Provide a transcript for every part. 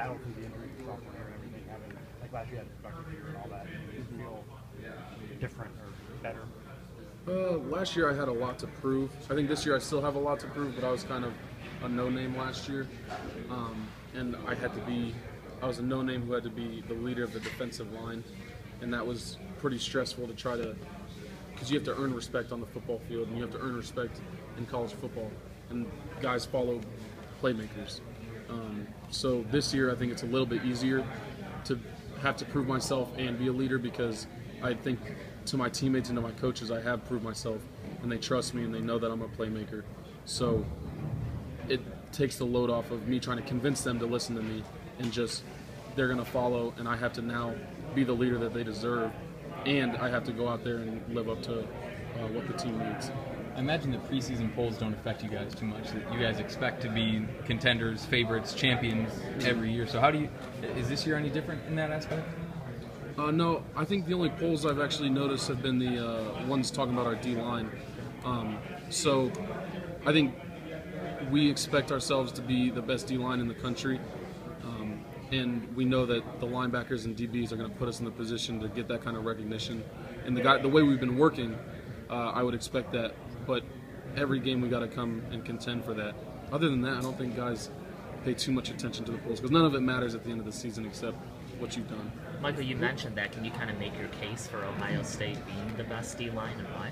battle through the injuries your sophomore year and everything, having like last year you had a productive year and all that? Do you feel different or better? Last year I had a lot to prove. I think this year I still have a lot to prove, but I was kind of a no-name last year, and I was a no-name who had to be the leader of the defensive line, and that was pretty stressful to try to, because you have to earn respect on the football field, and you have to earn respect in college football, and guys follow playmakers. So this year I think it's a little bit easier to have to prove myself and be a leader, because I think to my teammates and to my coaches I have proved myself, and they trust me and they know that I'm a playmaker. So it takes the load off of me trying to convince them to listen to me, and just they're going to follow, and I have to now be the leader that they deserve, and I have to go out there and live up to what the team needs. I imagine the preseason polls don't affect you guys too much. That you guys expect to be contenders, favorites, champions every year. So is this year any different in that aspect? No, I think the only polls I've actually noticed have been the ones talking about our D-line. So I think we expect ourselves to be the best D-line in the country, and we know that the linebackers and DBs are going to put us in the position to get that kind of recognition. And the way we've been working, I would expect that. But every game we got to come and contend for that. Other than that, I don't think guys pay too much attention to the polls, because none of it matters at the end of the season except what you've done. Michael, you mentioned that. Can you kind of make your case for Ohio State being the best D-line, and why?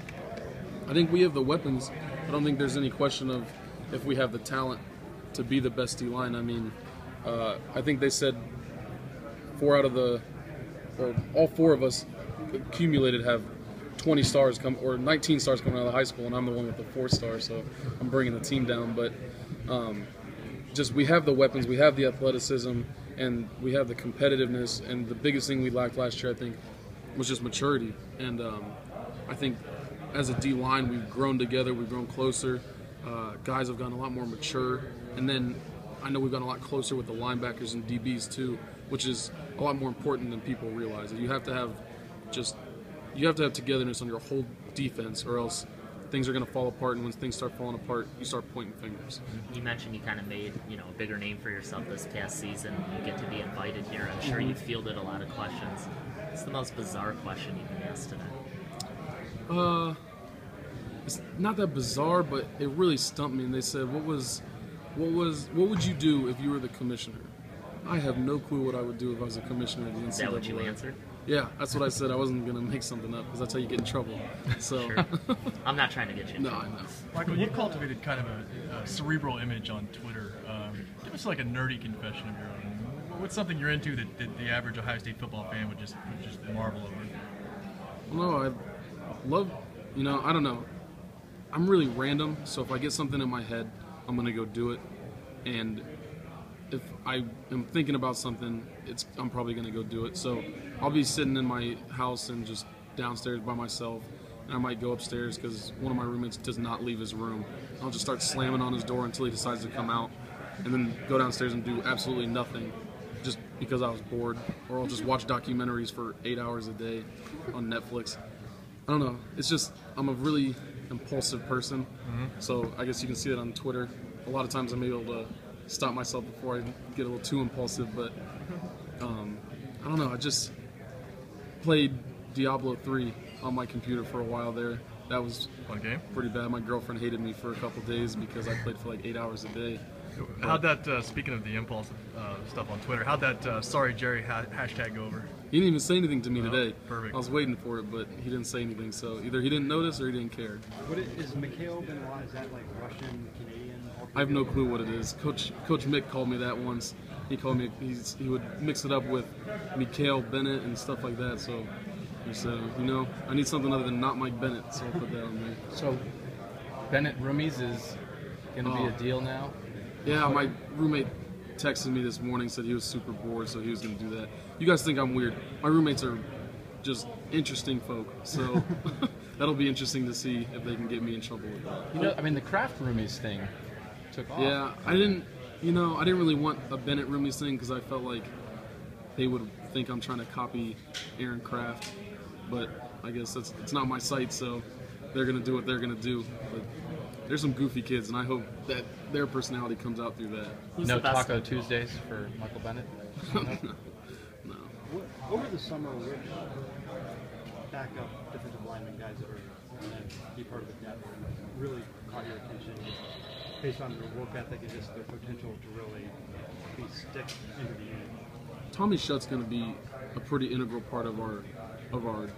I think we have the weapons. I don't think there's any question of if we have the talent to be the best D-line. I mean, I think they said all four of us accumulated have 20 stars or 19 stars coming out of high school, and I'm the one with the 4 stars, so I'm bringing the team down. But just we have the weapons, we have the athleticism, and we have the competitiveness. And the biggest thing we lacked last year, I think, was just maturity. And I think as a D-line, we've grown together, we've grown closer. Guys have gotten a lot more mature. And then I know we've gotten a lot closer with the linebackers and DBs too, which is a lot more important than people realize. You have to have togetherness on your whole defense, or else things are going to fall apart, and when things start falling apart, you start pointing fingers. You mentioned you kind of made a bigger name for yourself this past season. You get to be invited here. I'm sure you fielded a lot of questions. What's the most bizarre question you've been asked today? It's not that bizarre, but it really stumped me. And they said, "What would you do if you were the commissioner?" I have no clue what I would do if I was a commissioner of the NCAA. Is that what you answered? Yeah, that's what I said. I wasn't going to make something up, because that's how you get in trouble. So Sure. I'm not trying to get you in trouble. No, I know. Michael, you've cultivated kind of a cerebral image on Twitter. Give us like a nerdy confession of your own. What's something you're into that the average Ohio State football fan would just marvel over? No, I love, I don't know. I'm really random, so if I get something in my head, I'm going to go do it. And if I am thinking about something, I'm probably going to go do it. So I'll be sitting in my house and just downstairs by myself, and I might go upstairs because one of my roommates does not leave his room. I'll just start slamming on his door until he decides to come out, and then go downstairs and do absolutely nothing just because I was bored. Or I'll just watch documentaries for 8 hours a day on Netflix. I don't know. It's just I'm a really impulsive person, so I guess you can see it on Twitter. A lot of times I'm able to stop myself before I get a little too impulsive, but I don't know. I just played Diablo 3 on my computer for a while there. That was Fun game. pretty bad. My girlfriend hated me for a couple days because I played for like 8 hours a day. How'd that, speaking of the impulsive stuff on Twitter, how'd that Sorry Jerry hashtag go over? He didn't even say anything to me today. Perfect. I was waiting for it, but he didn't say anything. So either he didn't notice or he didn't care. Is Michael Bennett, is that like Russian, Canadian? I have no clue what it is. Coach Mick called me that once. He called me. He would mix it up with Michael Bennett and stuff like that. So he said, I need something other than not Mike Bennett. So I put that on there. So Bennett Roomies is going to be a deal now? Yeah, my roommate texted me this morning, said he was super bored, so he was going to do that. You guys think I'm weird. My roommates are just interesting folk, so that'll be interesting to see if they can get me in trouble with that. The craft roomies thing took off. Yeah, I didn't really want a Bennett roomies thing because I felt like they would think I'm trying to copy Aaron Kraft, but I guess it's not my site, so they're going to do what they're going to do. But there's some goofy kids, and I hope that their personality comes out through that. Who's No the best? Taco Tuesdays for Michael Bennett. No. Over the summer, which backup defensive lineman guys that are going to be part of the depth really caught your attention based on their work ethic and just their potential to really stick into the unit? Tommy Shutt's going to be a pretty integral part of our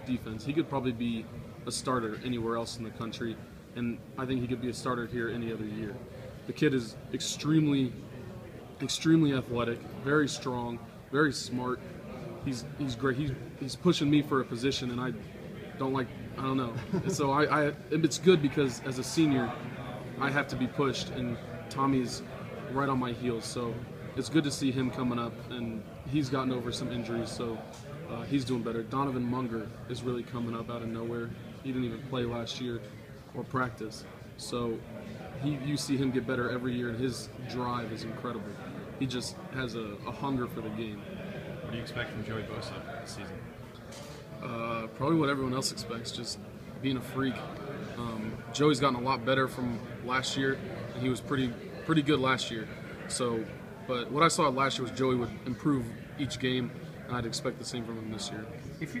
defense. He could probably be a starter anywhere else in the country, and I think he could be a starter here any other year. The kid is extremely athletic, very strong, very smart. He's great. He's pushing me for a position, and I don't know. So it's good because as a senior, I have to be pushed, and Tommy's right on my heels. So it's good to see him coming up, and he's gotten over some injuries, so he's doing better. Donovan Munger is really coming up out of nowhere. He didn't even play last year or practice. So you see him get better every year, and his drive is incredible. He just has a hunger for the game. What do you expect from Joey Bosa this season? Probably what everyone else expects, just being a freak. Joey's gotten a lot better from last year, and he was pretty good last year. So, but what I saw last year was Joey would improve each game, and I'd expect the same from him this year.